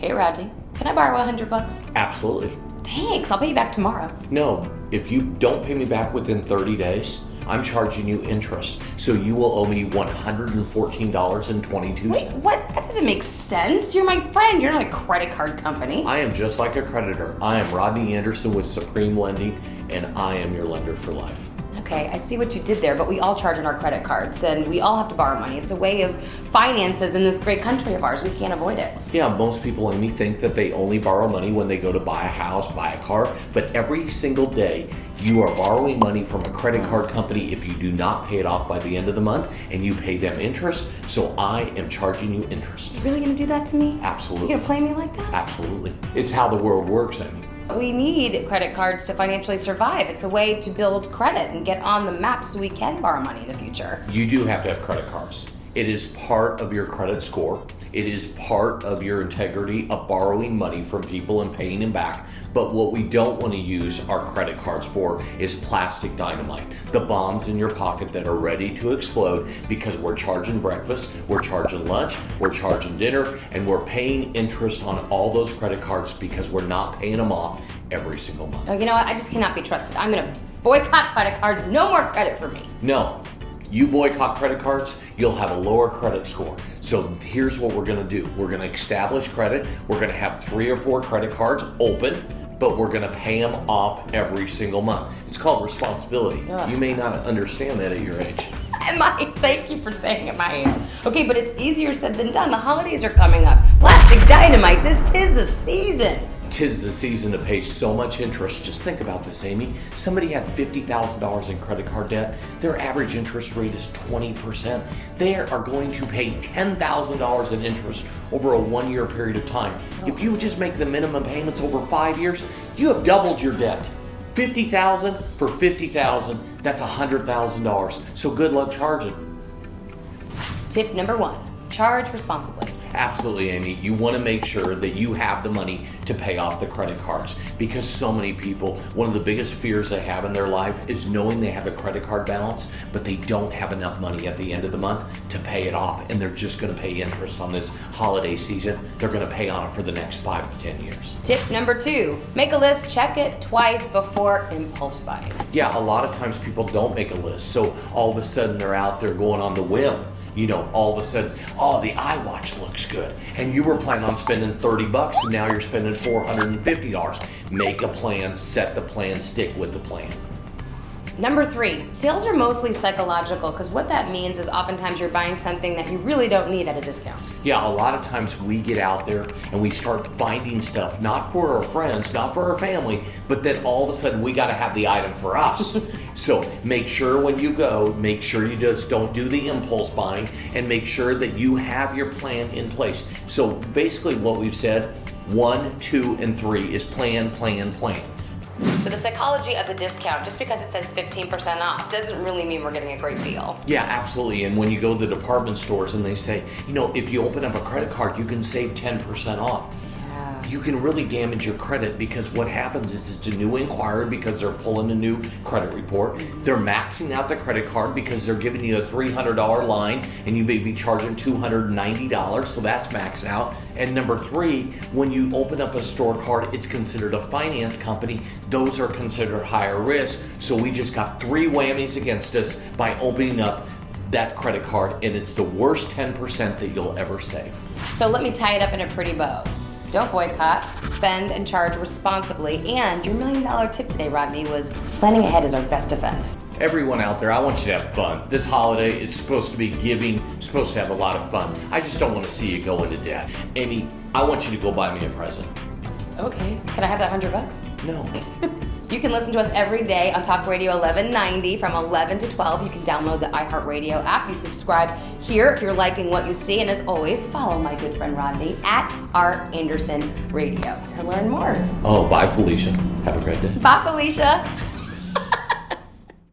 Hey, Rodney, can I borrow $100? Absolutely. Thanks, I'll pay you back tomorrow. No, if you don't pay me back within 30 days, I'm charging you interest. So you will owe me $114.22. Wait, what? That doesn't make sense. You're my friend. You're not a credit card company. I am just like a creditor. I am Rodney Anderson with Supreme Lending, and I am your lender for life. Okay, I see what you did there, but we all charge on our credit cards, and we all have to borrow money. It's a way of finances in this great country of ours. We can't avoid it. Yeah, most people like me think that they only borrow money when they go to buy a house, buy a car, but every single day you are borrowing money from a credit card company if you do not pay it off by the end of the month, and you pay them interest, so I am charging you interest. You really gonna do that to me? Absolutely. You gonna play me like that? Absolutely. It's how the world works, I mean. We need credit cards to financially survive. It's a way to build credit and get on the map so we can borrow money in the future. You do have to have credit cards. It is part of your credit score. It is part of your integrity of borrowing money from people and paying them back. But what we don't want to use our credit cards for is plastic dynamite. The bombs in your pocket that are ready to explode because we're charging breakfast, we're charging lunch, we're charging dinner, and we're paying interest on all those credit cards because we're not paying them off every single month. Oh, you know what? I just cannot be trusted. I'm gonna boycott credit cards. No more credit for me. No. You boycott credit cards, you'll have a lower credit score. So here's what we're gonna do. We're gonna establish credit. We're gonna have 3 or 4 credit cards open, but we're gonna pay them off every single month. It's called responsibility. Ugh. You may not understand that at your age. Thank you for saying at my age. Okay, but it's easier said than done. The holidays are coming up. Plastic dynamite, this 'tis the season. 'Tis the season to pay so much interest. Just think about this, Amy. Somebody had $50,000 in credit card debt. Their average interest rate is 20%. They are going to pay $10,000 in interest over a 1-year period of time. If you just make the minimum payments over 5 years, you have doubled your debt. $50,000 for $50,000, that's $100,000. So good luck charging. Tip number 1, charge responsibly. Absolutely, Amy. You want to make sure that you have the money to pay off the credit cards because so many people, one of the biggest fears they have in their life is knowing they have a credit card balance, but they don't have enough money at the end of the month to pay it off, and they're just going to pay interest on this holiday season. They're going to pay on it for the next 5 to 10 years. Tip number 2, make a list, check it twice before impulse buying. Yeah, a lot of times people don't make a list, so all of a sudden they're out there going on the whim. You know, all of a sudden, oh, the iWatch looks good. And you were planning on spending $30 and now you're spending $450. Make a plan, set the plan, stick with the plan. Number 3, sales are mostly psychological because what that means is oftentimes you're buying something that you really don't need at a discount. Yeah, a lot of times we get out there and we start finding stuff, not for our friends, not for our family, but then all of a sudden we got to have the item for us. So make sure when you go, make sure you just don't do the impulse buying and make sure that you have your plan in place. So basically what we've said, 1, 2, and 3 is plan, plan, plan. So the psychology of the discount, just because it says 15% off, doesn't really mean we're getting a great deal. Yeah, absolutely. And when you go to the department stores and they say, you know, if you open up a credit card, you can save 10% off. You can really damage your credit because what happens is it's a new inquiry because they're pulling a new credit report. They're maxing out the credit card because they're giving you a $300 line and you may be charging $290, so that's maxed out. And number 3, when you open up a store card, it's considered a finance company. Those are considered higher risk. So we just got 3 whammies against us by opening up that credit card, and it's the worst 10% that you'll ever save. So let me tie it up in a pretty bow. Don't boycott, spend and charge responsibly, and your $1 million tip today, Rodney, was planning ahead is our best defense. Everyone out there, I want you to have fun. This holiday, it's supposed to be giving, supposed to have a lot of fun. I just don't want to see you go into debt. Amy, I want you to go buy me a present. Okay, can I have that $100? No. You can listen to us every day on Talk Radio 1190 from 11 to 12. You can download the iHeartRadio app. You subscribe here if you're liking what you see. And as always, follow my good friend Rodney at R. Anderson Radio to learn more. Oh, bye, Felicia. Have a great day. Bye, Felicia.